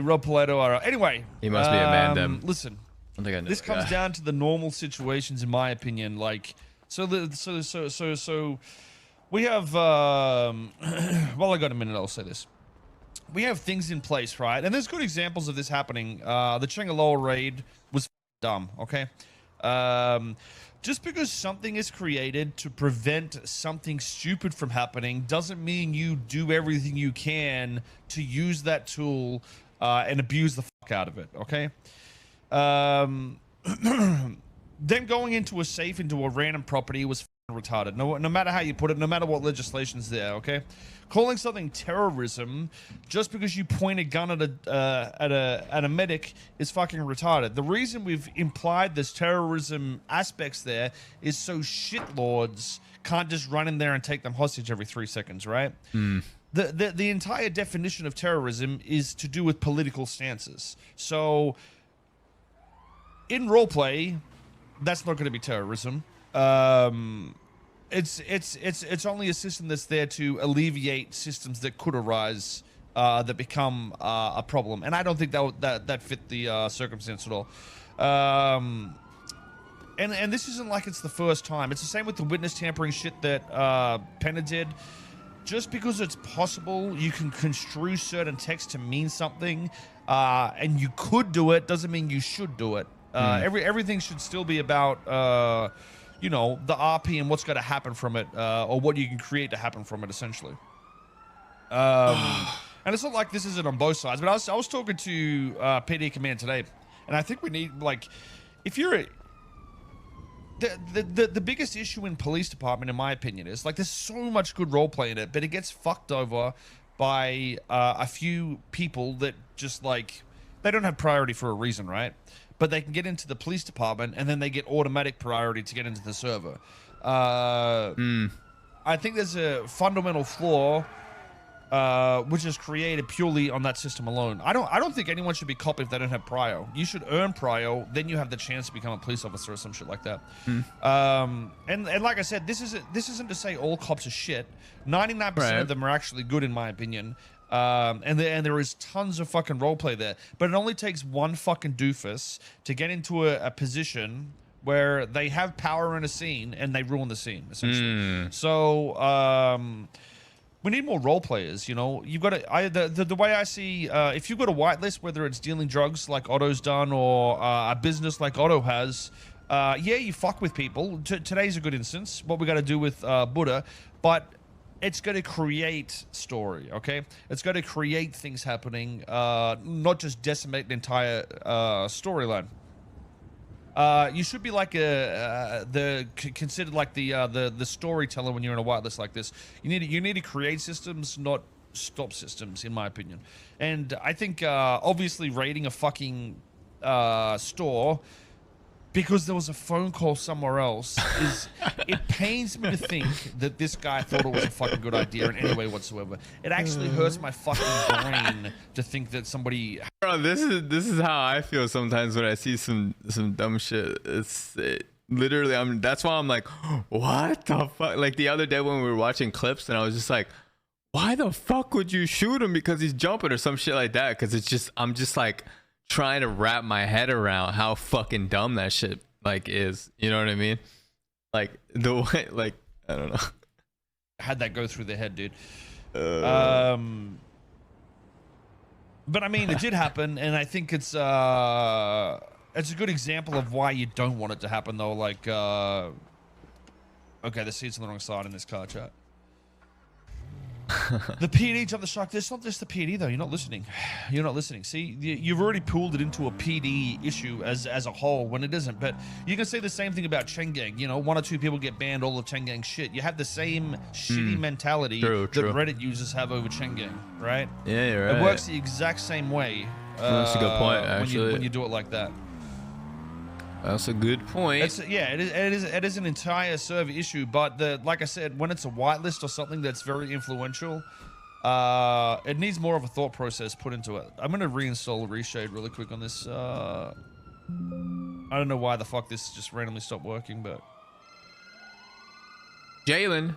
The Rob Paleto are anyway. He must be a man. Then Listen, I think I know this that comes guy. down to the normal situations, in my opinion. Like, so we have. Well, I got a minute. I'll say this. We have things in place, right? And there's good examples of this happening. The Changaloa raid was dumb. Okay. Just because something is created to prevent something stupid from happening doesn't mean you do everything you can to use that tool and abuse the fuck out of it, okay? Then going into a safe into a random property was retarded. No matter how you put it, no matter what legislation's there, okay? Calling something terrorism just because you point a gun at a medic is fucking retarded. The reason we've implied this terrorism aspects there is so shitlords can't just run in there and take them hostage every 3 seconds, right? The entire definition of terrorism is to do with political stances. So in roleplay, that's not going to be terrorism. It's only a system that's there to alleviate systems that could arise that become a problem, and I don't think that fit the circumstance at all. And this isn't like it's the first time. It's the same with the witness tampering shit that Penna did. Just because it's possible, you can construe certain text to mean something, and you could do it doesn't mean you should do it. Everything should still be about you know, the RP and what's going to happen from it, or what you can create to happen from it, essentially. And it's not like this isn't on both sides, but I was talking to PD Command today, and I think we need, like, if you're the biggest issue in police department, in my opinion, is like there's so much good roleplay in it, but it gets fucked over by a few people that just like they don't have priority for a reason, right? But they can get into the police department, and then they get automatic priority to get into the server. I think there's a fundamental flaw, which is created purely on that system alone. I don't think anyone should be cop if they don't have prio. You should earn prio, then you have the chance to become a police officer or some shit like that. And like I said, this isn't to say all cops are shit. 99% of them are actually good, in my opinion. And there is tons of fucking roleplay there, but it only takes one fucking doofus to get into a position where they have power in a scene and they ruin the scene, essentially. So we need more role players. You know, you've got to. The way I see, if you've got a whitelist, whether it's dealing drugs like Otto's done or a business like Otto has, yeah, you fuck with people. Today's a good instance. What we got to do with Buddha, but it's going to create story, okay? It's going to create things happening, not just decimate an entire storyline. You should be like considered like the storyteller when you're in a whitelist like this. You need to create systems, not stop systems, in my opinion. And I think obviously raiding a fucking store because there was a phone call somewhere else it pains me to think that this guy thought it was a fucking good idea in any way whatsoever. It actually hurts my fucking brain to think that somebody. Bro, this is how I feel sometimes when I see some dumb shit. Literally, that's why I'm like, what the fuck? Like the other day when we were watching clips, and I was just like, why the fuck would you shoot him because he's jumping or some shit like that? Because I'm just like trying to wrap my head around how fucking dumb that shit like is. You know what I mean? Like the way, like, I don't know. Had that go through their head, dude. But I mean, it did happen, and I think it's a good example of why you don't want it to happen, though. Like, okay, the seat's on the wrong side in this car chat. The PD jumped the shark. It's not just the PD though. You're not listening. You're not listening. See, you've already pulled it into a PD issue as a whole when it isn't. But you can say the same thing about Chang Gang. You know, 1 or 2 people get banned, all of Chang Gang shit. You have the same shitty mentality that Reddit users have over Chang Gang, right? Yeah, you're right. It works the exact same way. That's a good point, actually. When you do it like that. That's a good point. It is an entire server issue, but like I said, when it's a whitelist or something that's very influential, it needs more of a thought process put into it. I'm gonna reinstall Reshade really quick on this. I don't know why the fuck this just randomly stopped working, but Jalen.